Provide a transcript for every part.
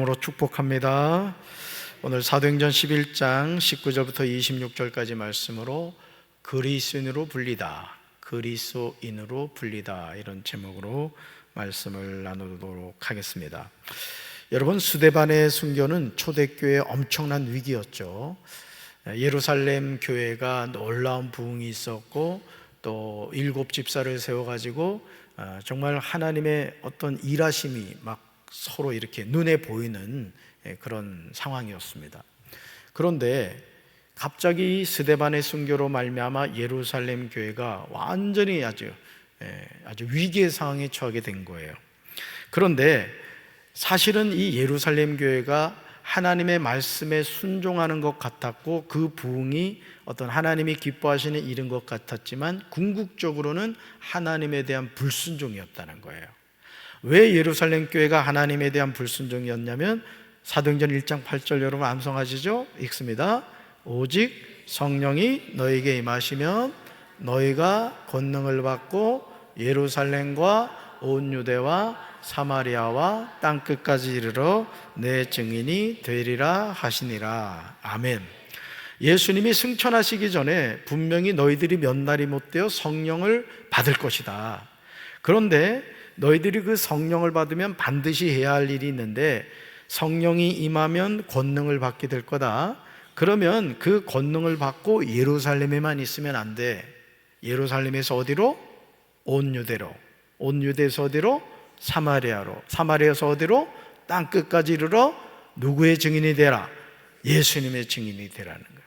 이름으로 축복합니다. 오늘 사도행전 11장 19절부터 26절까지 말씀으로 그리스인으로 불리다, 그리스도인으로 불리다, 이런 제목으로 말씀을 나누도록 하겠습니다. 여러분, 스데반의 순교는 초대교회의 엄청난 위기였죠. 예루살렘 교회가 놀라운 부흥이 있었고 또 7집사를 세워가지고 정말 하나님의 어떤 일하심이 막 서로 이렇게 눈에 보이는 그런 상황이었습니다. 그런데 갑자기 스데반의 순교로 말미암아 예루살렘 교회가 완전히 아주 위기의 상황에 처하게 된 거예요. 그런데 사실은 이 예루살렘 교회가 하나님의 말씀에 순종하는 것 같았고 그 부흥이 어떤 하나님이 기뻐하시는 일인 것 같았지만 궁극적으로는 하나님에 대한 불순종이었다는 거예요. 왜 예루살렘 교회가 하나님에 대한 불순종이었냐면 사도행전 1장 8절 여러분 암송하시죠? 읽습니다. 오직 성령이 너에게 임하시면 너희가 권능을 받고 예루살렘과 온 유대와 사마리아와 땅끝까지 이르러 내 증인이 되리라 하시니라. 아멘. 예수님이 승천하시기 전에 분명히 너희들이 몇 날이 못되어 성령을 받을 것이다. 그런데 너희들이 그 성령을 받으면 반드시 해야 할 일이 있는데 성령이 임하면 권능을 받게 될 거다. 그러면 그 권능을 받고 예루살렘에만 있으면 안 돼. 예루살렘에서 어디로? 온 유대로. 온 유대에서 어디로? 사마리아로. 사마리아에서 어디로? 땅끝까지 이르러 누구의 증인이 되라? 예수님의 증인이 되라는 거예요.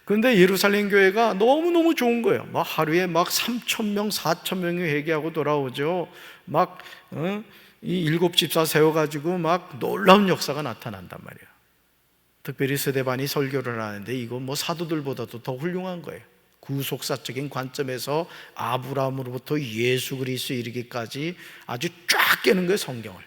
그런데 예루살렘 교회가 너무너무 좋은 거예요. 막 하루에 막 3,000명, 4,000명이 회개하고 돌아오죠. 막 이 7집사 세워가지고 막 놀라운 역사가 나타난단 말이에요. 특별히 스데반이 설교를 하는데 이건 뭐 사도들보다도 더 훌륭한 거예요. 구속사적인 관점에서 아브라함으로부터 예수 그리스도에 이르기까지 아주 쫙 깨는 거예요, 성경을.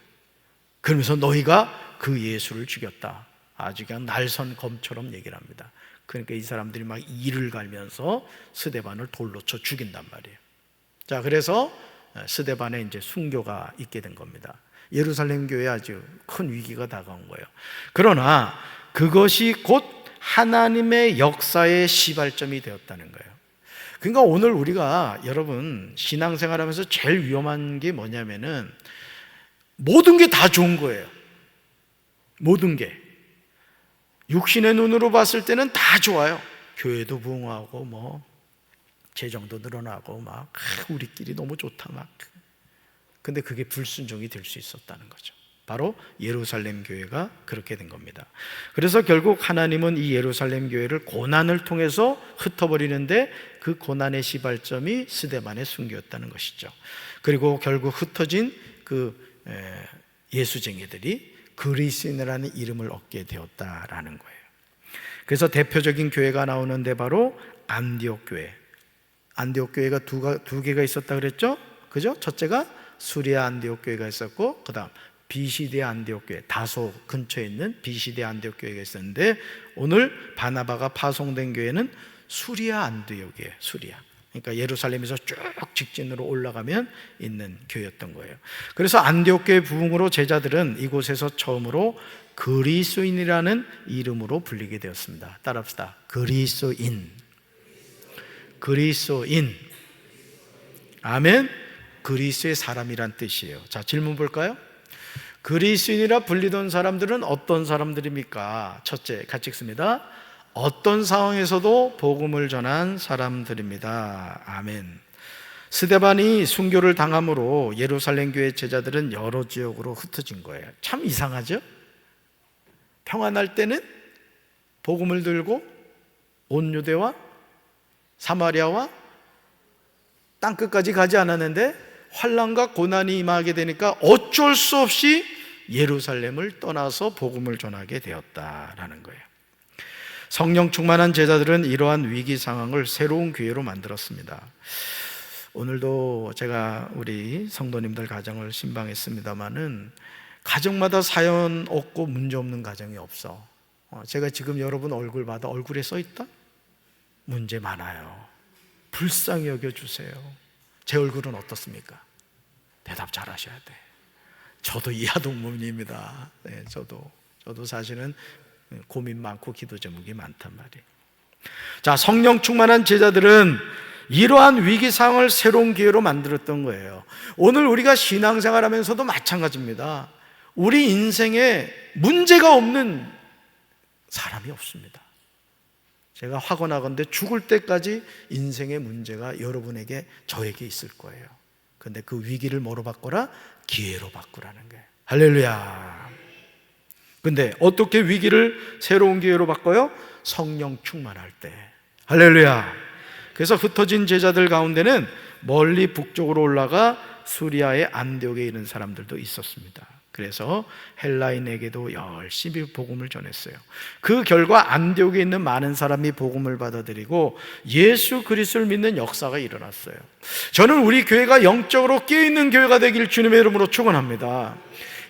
그러면서 너희가 그 예수를 죽였다. 아주 그냥 날선 검처럼 얘기를 합니다. 그러니까 이 사람들이 막 이를 갈면서 스데반을 돌로 쳐 죽인단 말이에요. 자, 그래서 스데반에 이제 순교가 있게 된 겁니다. 예루살렘 교회에 아주 큰 위기가 다가온 거예요. 그러나 그것이 곧 하나님의 역사의 시발점이 되었다는 거예요. 그러니까 오늘 우리가 여러분 신앙생활하면서 제일 위험한 게 뭐냐면은 모든 게 다 좋은 거예요. 모든 게 육신의 눈으로 봤을 때는 다 좋아요. 교회도 부흥하고 뭐 재정도 늘어나고 막 우리끼리 너무 좋다 막. 근데 그게 불순종이 될 수 있었다는 거죠. 바로 예루살렘 교회가 그렇게 된 겁니다. 그래서 결국 하나님은 이 예루살렘 교회를 고난을 통해서 흩어버리는데 그 고난의 시발점이 스데반의 순교였다는 것이죠. 그리고 결국 흩어진 그 예수쟁이들이 그리스인이라는 이름을 얻게 되었다라는 거예요. 그래서 대표적인 교회가 나오는데 바로 안디옥 교회. 안디옥 교회가 두 개가 있었다 그랬죠? 그죠? 첫째가 수리아 안디옥 교회가 있었고 그 다음 비시디아 안디옥 교회, 다소 근처에 있는 비시디아 안디옥 교회가 있었는데 오늘 바나바가 파송된 교회는 수리아 안디옥이에요. 수리아. 그러니까 예루살렘에서 쭉 직진으로 올라가면 있는 교회였던 거예요. 그래서 안디옥 교회 부흥으로 제자들은 이곳에서 처음으로 그리스도인이라는 이름으로 불리게 되었습니다. 따라합시다. 그리스도인. 그리스도인. 아멘. 그리스도의 사람이란 뜻이에요. 자, 질문 볼까요? 그리스도인이라 불리던 사람들은 어떤 사람들입니까? 첫째, 같이 읽습니다. 어떤 상황에서도 복음을 전한 사람들입니다. 아멘. 스데반이 순교를 당함으로 예루살렘 교회 제자들은 여러 지역으로 흩어진 거예요. 참 이상하죠? 평안할 때는 복음을 들고 온 유대와 사마리아와 땅끝까지 가지 않았는데 환난과 고난이 임하게 되니까 어쩔 수 없이 예루살렘을 떠나서 복음을 전하게 되었다라는 거예요. 성령 충만한 제자들은 이러한 위기 상황을 새로운 기회로 만들었습니다. 오늘도 제가 우리 성도님들 가정을 신방했습니다마는 가정마다 사연 없고 문제 없는 가정이 없어. 제가 지금 여러분 얼굴 봐도 얼굴에 써 있다? 문제 많아요. 불쌍히 여겨주세요. 제 얼굴은 어떻습니까? 대답 잘 하셔야 돼. 저도 이하동문입니다. 네, 저도 사실은 고민 많고 기도 제목이 많단 말이에요. 자, 성령 충만한 제자들은 이러한 위기 상황을 새로운 기회로 만들었던 거예요. 오늘 우리가 신앙생활 하면서도 마찬가지입니다. 우리 인생에 문제가 없는 사람이 없습니다. 제가 확언하건대 죽을 때까지 인생의 문제가 여러분에게, 저에게 있을 거예요. 그런데 그 위기를 뭐로 바꿔라? 기회로 바꾸라는 거예요. 할렐루야. 근데 어떻게 위기를 새로운 기회로 바꿔요? 성령 충만할 때. 할렐루야. 그래서 흩어진 제자들 가운데는 멀리 북쪽으로 올라가 수리아의 안디옥에 있는 사람들도 있었습니다. 그래서 헬라인에게도 열심히 복음을 전했어요. 그 결과 안디옥에 있는 많은 사람이 복음을 받아들이고 예수 그리스도를 믿는 역사가 일어났어요. 저는 우리 교회가 영적으로 깨어있는 교회가 되길 주님의 이름으로 축원합니다.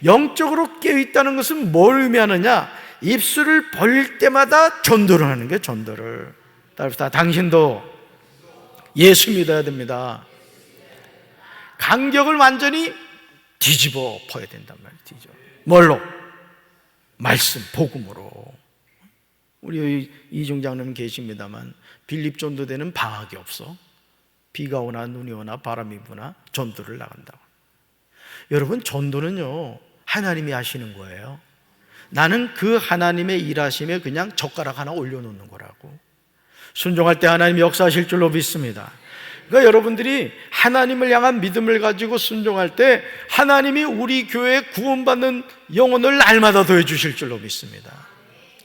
영적으로 깨어있다는 것은 뭘 의미하느냐? 입술을 벌릴 때마다 전도를 하는 거예요. 전도를. 따라서 당신도 예수 믿어야 됩니다. 간격을 완전히 뒤집어 퍼야 된단 말이에요. 뭘로? 말씀, 복음으로. 우리 이중 장로님 계십니다만 빌립 전도대는 방학이 없어. 비가 오나 눈이 오나 바람이 부나 전도를 나간다고. 여러분, 전도는요 하나님이 하시는 거예요. 나는 그 하나님의 일하심에 그냥 젓가락 하나 올려놓는 거라고. 순종할 때 하나님이 역사하실 줄로 믿습니다. 그러니까 여러분들이 하나님을 향한 믿음을 가지고 순종할 때 하나님이 우리 교회에 구원받는 영혼을 날마다 더해 주실 줄로 믿습니다.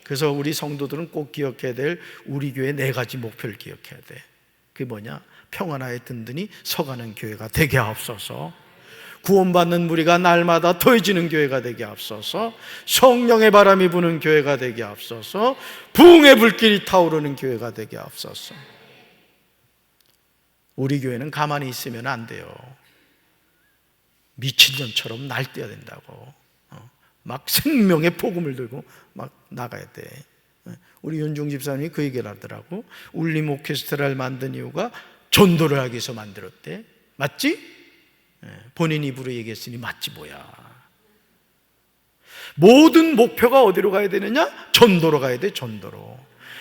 그래서 우리 성도들은 꼭 기억해야 될 우리 교회 4가지 목표를 기억해야 돼. 그게 뭐냐? 평안하에 든든히 서가는 교회가 되게 하옵소서. 구원받는 무리가 날마다 더해지는 교회가 되게 하옵소서. 성령의 바람이 부는 교회가 되게 하옵소서. 부흥의 불길이 타오르는 교회가 되게 하옵소서. 우리 교회는 가만히 있으면 안 돼요. 미친년처럼 날뛰어야 된다고. 막 생명의 복음을 들고 막 나가야 돼. 우리 윤중 집사님이 그 얘기를 하더라고. 울림 오케스트라를 만든 이유가 전도를 하기 위해서 만들었대. 맞지? 본인 입으로 얘기했으니 맞지 뭐야. 모든 목표가 어디로 가야 되느냐? 전도로 가야 돼. 전도로.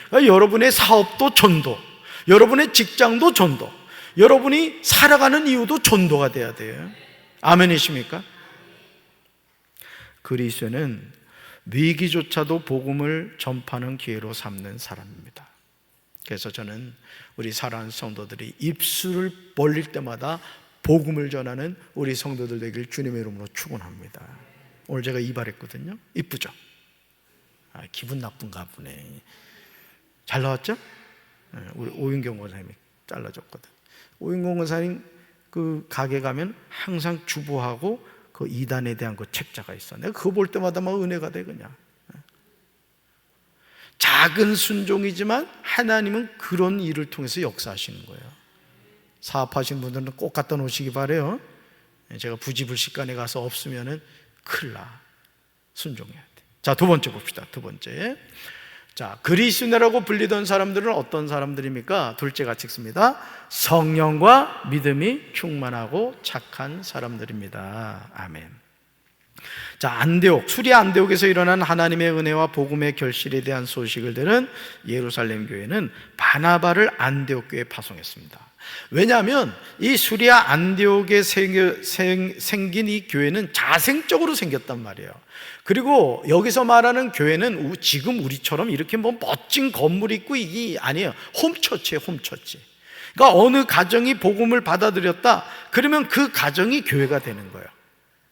그러니까 여러분의 사업도 전도, 여러분의 직장도 전도, 여러분이 살아가는 이유도 전도가 돼야 돼요. 아멘이십니까? 그리스도는 위기조차도 복음을 전파하는 기회로 삼는 사람입니다. 그래서 저는 우리 사랑하는 성도들이 입술을 벌릴 때마다 복음을 전하는 우리 성도들 되길 주님의 이름으로 축원합니다. 오늘 제가 이발했거든요. 이쁘죠? 기분 나쁜가 보네. 잘 나왔죠? 우리 오윤경 권사님이 잘라줬거든. 오윤경 권사님 그 가게 가면 항상 주보하고 그 이단에 대한 그 책자가 있어. 내가 그거 볼 때마다 막 은혜가 돼 그냥. 작은 순종이지만 하나님은 그런 일을 통해서 역사하시는 거예요. 사업하시는 분들은 꼭 갖다 놓으시기 바래요. 제가 부지불식간에 가서 없으면은 큰일 나. 순종해야 돼. 자, 두 번째 봅시다. 두 번째. 자, 그리스도라고 불리던 사람들은 어떤 사람들입니까? 둘째가 찍습니다. 성령과 믿음이 충만하고 착한 사람들입니다. 아멘. 자, 안디옥, 수리아 안디옥에서 일어난 하나님의 은혜와 복음의 결실에 대한 소식을 들은 예루살렘 교회는 바나바를 안디옥 교회에 파송했습니다. 왜냐하면 이 수리아 안디옥에 생긴 이 교회는 자생적으로 생겼단 말이에요. 그리고 여기서 말하는 교회는 지금 우리처럼 이렇게 뭐 멋진 건물 있고 이게 아니에요. 홈처치예요, 홈처치. 그러니까 어느 가정이 복음을 받아들였다 그러면 그 가정이 교회가 되는 거예요.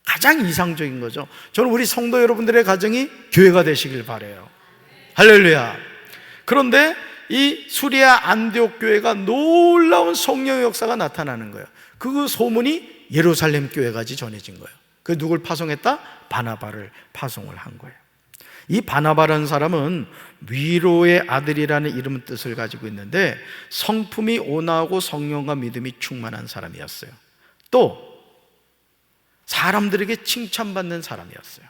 가장 이상적인 거죠. 저는 우리 성도 여러분들의 가정이 교회가 되시길 바라요. 할렐루야. 그런데 이 수리아 안디옥 교회가 놀라운 성령의 역사가 나타나는 거예요. 그 소문이 예루살렘 교회까지 전해진 거예요. 그 누굴 파송했다? 바나바를 파송을 한 거예요. 이 바나바라는 사람은 위로의 아들이라는 이름 뜻을 가지고 있는데 성품이 온화하고 성령과 믿음이 충만한 사람이었어요. 또 사람들에게 칭찬받는 사람이었어요.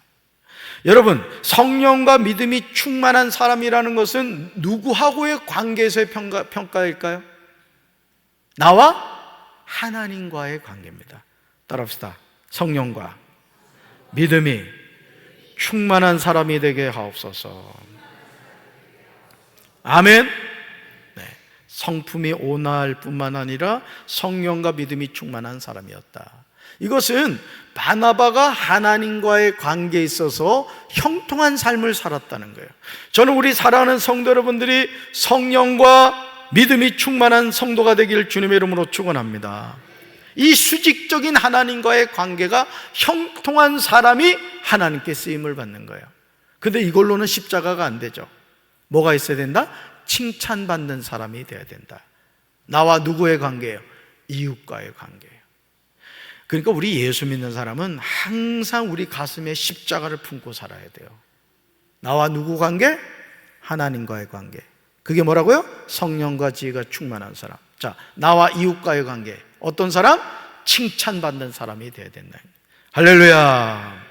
여러분, 성령과 믿음이 충만한 사람이라는 것은 누구하고의 관계에서의 평가일까요? 나와 하나님과의 관계입니다. 따라합시다. 성령과 믿음이 충만한 사람이 되게 하옵소서. 아멘. 네. 성품이 온화할 뿐만 아니라 성령과 믿음이 충만한 사람이었다. 이것은 바나바가 하나님과의 관계에 있어서 형통한 삶을 살았다는 거예요. 저는 우리 사랑하는 성도 여러분들이 성령과 믿음이 충만한 성도가 되길 주님의 이름으로 축원합니다. 이 수직적인 하나님과의 관계가 형통한 사람이 하나님께 쓰임을 받는 거예요. 근데 이걸로는 십자가가 안 되죠. 뭐가 있어야 된다? 칭찬받는 사람이 되어야 된다. 나와 누구의 관계예요? 이웃과의 관계예요. 그러니까 우리 예수 믿는 사람은 항상 우리 가슴에 십자가를 품고 살아야 돼요. 나와 누구 관계? 하나님과의 관계. 그게 뭐라고요? 성령과 지혜가 충만한 사람. 자, 나와 이웃과의 관계. 어떤 사람? 칭찬받는 사람이 되어야 된다. 할렐루야.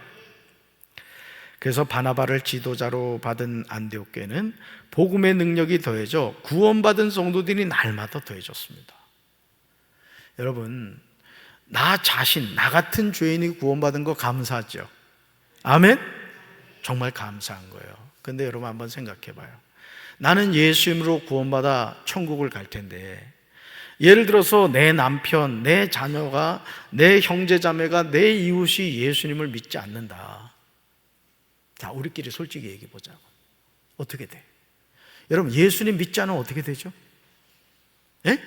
그래서 바나바를 지도자로 받은 안디옥 교회는 복음의 능력이 더해져 구원받은 성도들이 날마다 더해졌습니다. 여러분, 나 자신, 나 같은 죄인이 구원받은 거 감사하죠? 아멘? 정말 감사한 거예요. 근데 여러분 한번 생각해 봐요. 나는 예수 이름으로 구원받아 천국을 갈 텐데, 예를 들어서 내 남편, 내 자녀가, 내 형제 자매가, 내 이웃이 예수님을 믿지 않는다. 자, 우리끼리 솔직히 얘기해 보자고. 어떻게 돼? 여러분, 예수님 믿지 않으면 어떻게 되죠? 예?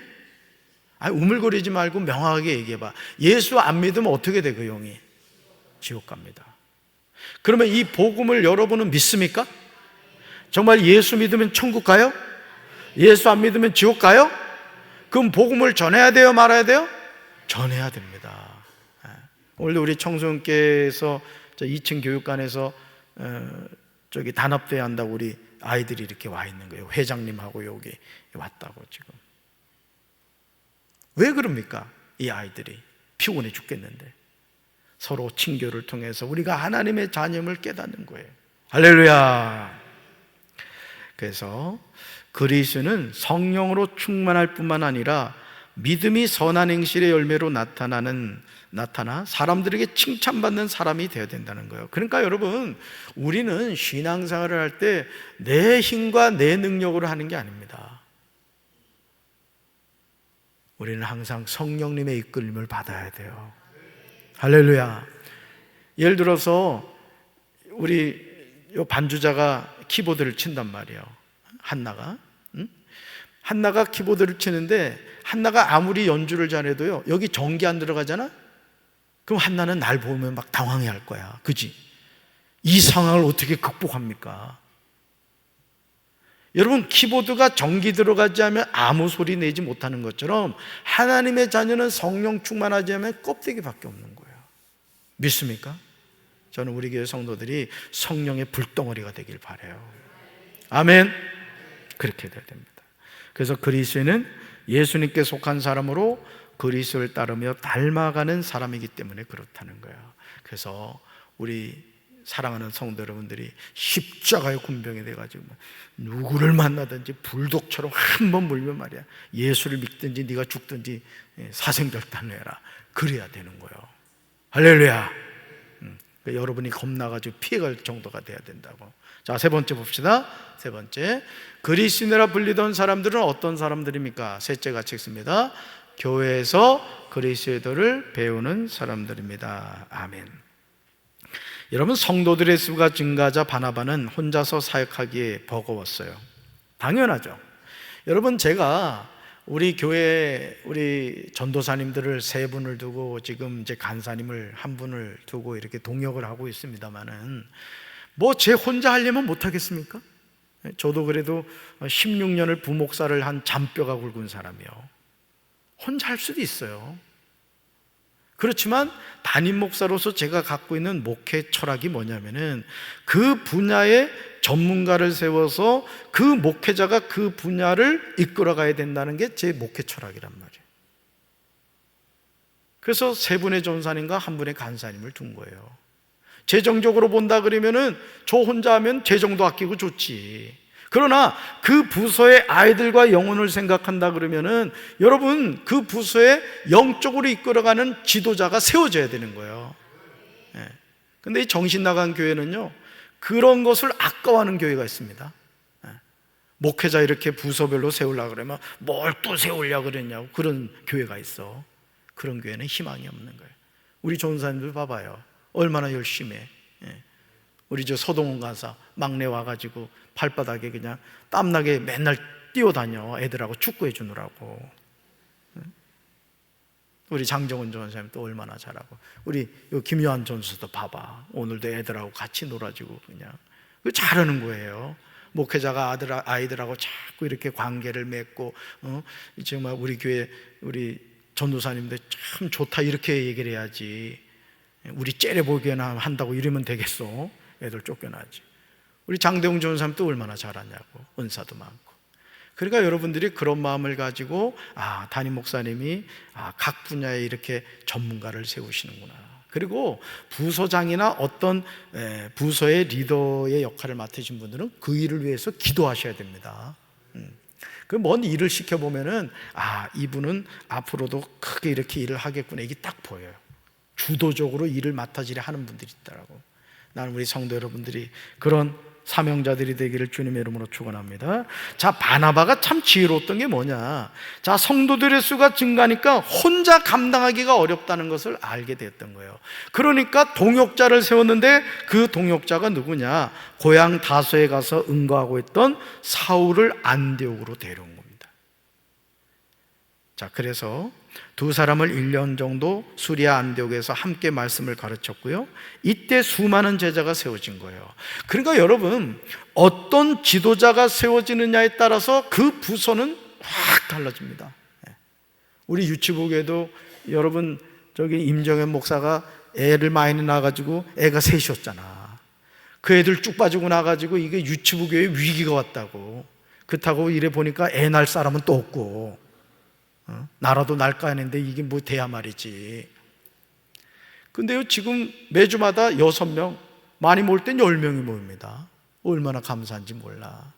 우물거리지 말고 명확하게 얘기해 봐. 예수 안 믿으면 어떻게 돼, 그 영이? 지옥 갑니다. 그러면 이 복음을 여러분은 믿습니까? 정말 예수 믿으면 천국 가요? 예수 안 믿으면 지옥 가요? 그럼 복음을 전해야 돼요, 말아야 돼요? 전해야 됩니다. 오늘도 우리 청소년께서 2층 교육관에서 저기 단합대회 한다고 우리 아이들이 이렇게 와 있는 거예요. 회장님하고 여기 왔다고 지금. 왜 그럽니까? 이 아이들이 피곤해 죽겠는데 서로 친교를 통해서 우리가 하나님의 자녀임을 깨닫는 거예요. 할렐루야. 그래서 그리스도는 성령으로 충만할 뿐만 아니라 믿음이 선한 행실의 열매로 나타나 사람들에게 칭찬받는 사람이 되어야 된다는 거예요. 그러니까 여러분, 우리는 신앙생활을 할 때 내 힘과 내 능력으로 하는 게 아닙니다. 우리는 항상 성령님의 이끌림을 받아야 돼요. 할렐루야. 예를 들어서 우리 반주자가 키보드를 친단 말이에요. 한나가 키보드를 치는데 한나가 아무리 연주를 잘해도요, 여기 전기 안 들어가잖아? 그럼 한나는 날 보면 막 당황해 할 거야. 그지? 이 상황을 어떻게 극복합니까? 여러분, 키보드가 전기 들어가지 않으면 아무 소리 내지 못하는 것처럼 하나님의 자녀는 성령 충만하지 않으면 껍데기밖에 없는 거예요. 믿습니까? 저는 우리 교회 성도들이 성령의 불덩어리가 되길 바라요. 아멘. 그렇게 돼야 됩니다. 그래서 그리스도는 예수님께 속한 사람으로 그리스도를 따르며 닮아가는 사람이기 때문에 그렇다는 거예요. 그래서 우리 사랑하는 성도 여러분들이 십자가의 군병이 돼가지고 누구를 만나든지 불독처럼 한번 물면 말이야, 예수를 믿든지 네가 죽든지 사생결단을 해라. 그래야 되는 거예요. 할렐루야. 그러니까 여러분이 겁나가지고 피해갈 정도가 돼야 된다고. 자, 세 번째 봅시다. 세 번째, 그리스도인이라 불리던 사람들은 어떤 사람들입니까? 셋째 같이 읽습니다. 교회에서 그리스도를 배우는 사람들입니다. 아멘. 여러분, 성도들의 수가 증가하자 바나바는 혼자서 사역하기에 버거웠어요. 당연하죠. 여러분, 제가 우리 교회 우리 전도사님들을 세 분을 두고 지금 이제 간사님을 한 분을 두고 이렇게 동역을 하고 있습니다만은 뭐 제 혼자 하려면 못 하겠습니까? 저도 그래도 16년을 부목사를 한 잔뼈가 굵은 사람이요. 혼자 할 수도 있어요. 그렇지만 담임 목사로서 제가 갖고 있는 목회 철학이 뭐냐면은 그 분야의 전문가를 세워서 그 목회자가 그 분야를 이끌어 가야 된다는 게 제 목회 철학이란 말이에요. 그래서 세 분의 전사님과 한 분의 간사님을 둔 거예요. 재정적으로 본다 그러면은 저 혼자 하면 재정도 아끼고 좋지. 그러나 그 부서의 아이들과 영혼을 생각한다 그러면은 여러분, 그 부서에 영적으로 이끌어가는 지도자가 세워져야 되는 거예요. 근데 이 정신 나간 교회는요, 그런 것을 아까워하는 교회가 있습니다. 목회자 이렇게 부서별로 세우려고 그러면 뭘 또 세우려고 그랬냐고, 그런 교회가 있어. 그런 교회는 희망이 없는 거예요. 우리 전사님들 봐봐요, 얼마나 열심히 해. 우리 저 서동원 간사 막내 와가지고 발바닥에 그냥 땀나게 맨날 뛰어다녀, 애들하고 축구해 주느라고. 우리 장정은 전사님 또 얼마나 잘하고, 우리 김요한 전수도 봐봐, 오늘도 애들하고 같이 놀아주고 그냥 잘하는 거예요. 목회자가 아이들하고 자꾸 이렇게 관계를 맺고, 정말 우리 교회 우리 전도사님들 참 좋다 이렇게 얘기를 해야지, 우리 째려보기나 한다고 이러면 되겠어? 애들 쫓겨나지. 우리 장대웅 전사님 또 얼마나 잘하냐고, 은사도 많고. 그러니까 여러분들이 그런 마음을 가지고, 담임 목사님이 각 분야에 이렇게 전문가를 세우시는구나. 그리고 부서장이나 어떤 부서의 리더의 역할을 맡으신 분들은 그 일을 위해서 기도하셔야 됩니다. 그 먼 일을 시켜보면은 이분은 앞으로도 크게 이렇게 일을 하겠구나, 이게 딱 보여요. 주도적으로 일을 맡아지려 하는 분들이 있더라고. 나는 우리 성도 여러분들이 그런 사명자들이 되기를 주님의 이름으로 축원합니다. 자, 바나바가 참 지혜로웠던 게 뭐냐? 자, 성도들의 수가 증가하니까 혼자 감당하기가 어렵다는 것을 알게 되었던 거예요. 그러니까 동역자를 세웠는데, 그 동역자가 누구냐? 고향 다소에 가서 응거하고 있던 사울을 안디옥으로 데려온 겁니다. 자, 그래서 두 사람을 1년 정도 수리아 안디옥에서 함께 말씀을 가르쳤고요, 이때 수많은 제자가 세워진 거예요. 그러니까 여러분, 어떤 지도자가 세워지느냐에 따라서 그 부서는 확 달라집니다. 우리 유치부에도 여러분, 저기 임정현 목사가 애를 많이 낳아가지고 애가 셋이었잖아. 그 애들 쭉 빠지고 나가지고 이게 유치부 교회에 위기가 왔다고. 그렇다고 이래 보니까 애 낳을 사람은 또 없고, 나라도 날까 하는데 이게 뭐 돼야 말이지. 근데요, 지금 매주마다 6명, 많이 모일 땐 10명이 모입니다. 얼마나 감사한지 몰라.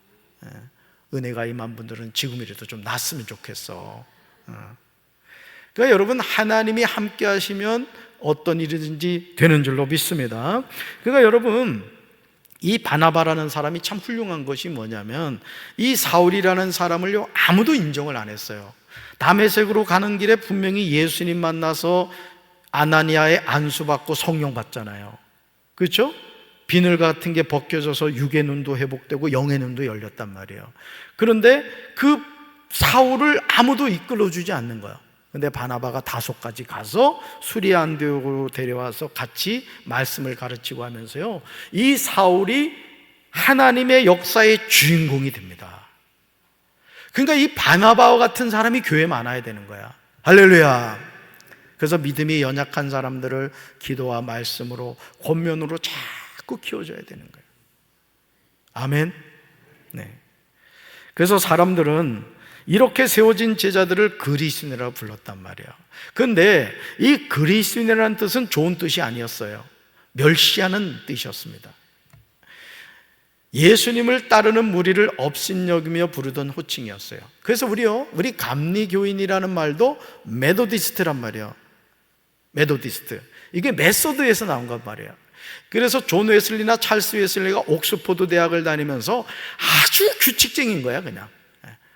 은혜가 임한 분들은 지금이라도 좀 났으면 좋겠어. 그러니까 여러분, 하나님이 함께 하시면 어떤 일이든지 되는 줄로 믿습니다. 그러니까 여러분, 이 바나바라는 사람이 참 훌륭한 것이 뭐냐면, 이 사울이라는 사람을요, 아무도 인정을 안 했어요. 다메섹으로 가는 길에 분명히 예수님 만나서 아나니아의 안수받고 성령 받잖아요. 그렇죠? 비늘 같은 게 벗겨져서 육의 눈도 회복되고 영의 눈도 열렸단 말이에요. 그런데 그 사울을 아무도 이끌어주지 않는 거예요. 근데 바나바가 다소까지 가서 수리아 안디옥으로 데려와서 같이 말씀을 가르치고 하면서요, 이 사울이 하나님의 역사의 주인공이 됩니다. 그러니까 이 바나바와 같은 사람이 교회에 많아야 되는 거야. 할렐루야. 그래서 믿음이 연약한 사람들을 기도와 말씀으로, 권면으로 자꾸 키워줘야 되는 거예요. 아멘. 네. 그래서 사람들은 이렇게 세워진 제자들을 그리스도인이라고 불렀단 말이에요. 그런데 이 그리스도인이라는 뜻은 좋은 뜻이 아니었어요. 멸시하는 뜻이었습니다. 예수님을 따르는 무리를 업신여기며 부르던 호칭이었어요. 그래서 우리 감리교인이라는 말도 메도디스트란 말이에요. 메도디스트. 이게 메소드에서 나온 것 말이에요. 그래서 존 웨슬리나 찰스 웨슬리가 옥스포드 대학을 다니면서 아주 규칙적인 거야, 그냥.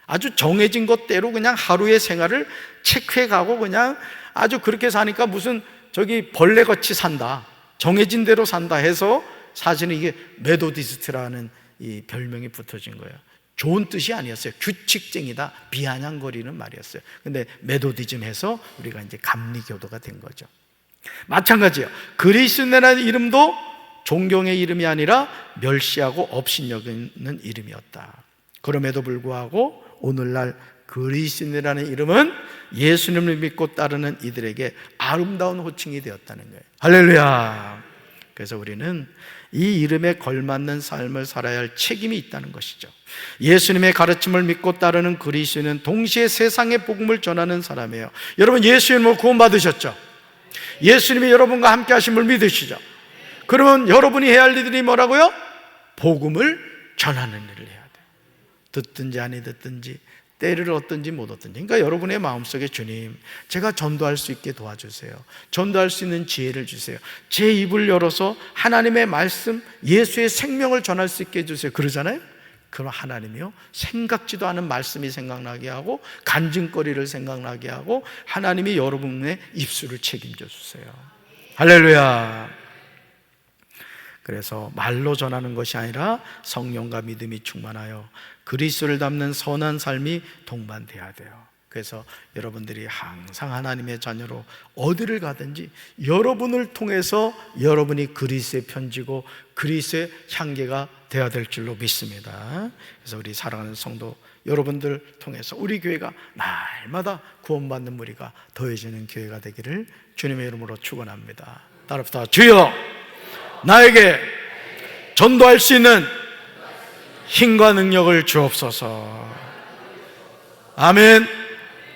아주 정해진 것대로 그냥 하루의 생활을 체크해 가고 그냥 아주 그렇게 사니까 무슨 저기 벌레같이 산다, 정해진 대로 산다 해서 사실은 이게 메도디스트라는 이 별명이 붙어진 거예요. 좋은 뜻이 아니었어요. 규칙쟁이다, 비아냥거리는 말이었어요. 근데 메도디즘에서 우리가 이제 감리교도가 된 거죠. 마찬가지예요. 그리스도라는 이름도 존경의 이름이 아니라 멸시하고 업신여기는 이름이었다. 그럼에도 불구하고 오늘날 그리스도라는 이름은 예수님을 믿고 따르는 이들에게 아름다운 호칭이 되었다는 거예요. 할렐루야. 그래서 우리는 이 이름에 걸맞는 삶을 살아야 할 책임이 있다는 것이죠. 예수님의 가르침을 믿고 따르는 그리스도인은 동시에 세상의 복음을 전하는 사람이에요. 여러분, 예수님을 구원받으셨죠? 예수님이 여러분과 함께 하심을 믿으시죠? 그러면 여러분이 해야 할 일들이 뭐라고요? 복음을 전하는 일을 해야 돼요. 듣든지 아니 듣든지 때를 얻든지 못 얻든지. 그러니까 여러분의 마음속에 주님, 제가 전도할 수 있게 도와주세요. 전도할 수 있는 지혜를 주세요. 제 입을 열어서 하나님의 말씀, 예수의 생명을 전할 수 있게 해주세요. 그러잖아요. 그럼 하나님이요, 생각지도 않은 말씀이 생각나게 하고 간증거리를 생각나게 하고 하나님이 여러분의 입술을 책임져 주세요. 할렐루야. 그래서 말로 전하는 것이 아니라 성령과 믿음이 충만하여 그리스도를 담는 선한 삶이 동반돼야 돼요. 그래서 여러분들이 항상 하나님의 자녀로 어디를 가든지 여러분을 통해서 여러분이 그리스도의 편지고 그리스도의 향기가 되어야 될 줄로 믿습니다. 그래서 우리 사랑하는 성도 여러분들 통해서 우리 교회가 날마다 구원받는 무리가 더해지는 교회가 되기를 주님의 이름으로 축원합니다. 따라부터 주여, 나에게 전도할 수 있는 힘과 능력을 주옵소서. 아멘.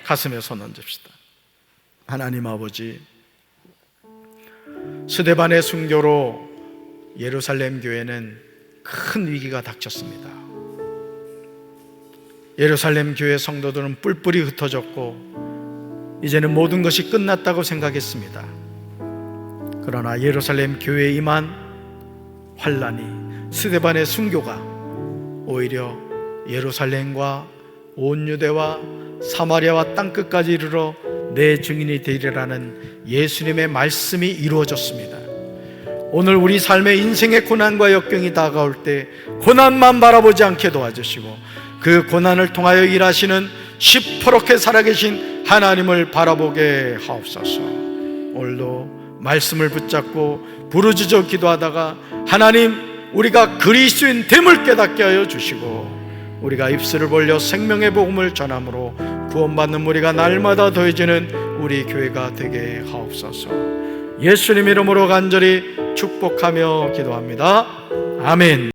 가슴에 손 얹읍시다. 하나님 아버지, 스데반의 순교로 예루살렘 교회는 큰 위기가 닥쳤습니다. 예루살렘 교회 성도들은 뿔뿔이 흩어졌고 이제는 모든 것이 끝났다고 생각했습니다. 그러나 예루살렘 교회에 임한 환란이, 스데반의 순교가 오히려 예루살렘과 온 유대와 사마리아와 땅끝까지 이르러 내 증인이 되리라는 예수님의 말씀이 이루어졌습니다. 오늘 우리 삶의 인생의 고난과 역경이 다가올 때 고난만 바라보지 않게 도와주시고 그 고난을 통하여 일하시는 시퍼렇게 살아계신 하나님을 바라보게 하옵소서. 오늘도 말씀을 붙잡고 부르짖어 기도하다가 하나님, 우리가 그리스도인 됨을 깨닫게 하여 주시고 우리가 입술을 벌려 생명의 복음을 전함으로 구원받는 우리가 날마다 더해지는 우리 교회가 되게 하옵소서. 예수님 이름으로 간절히 축복하며 기도합니다. 아멘.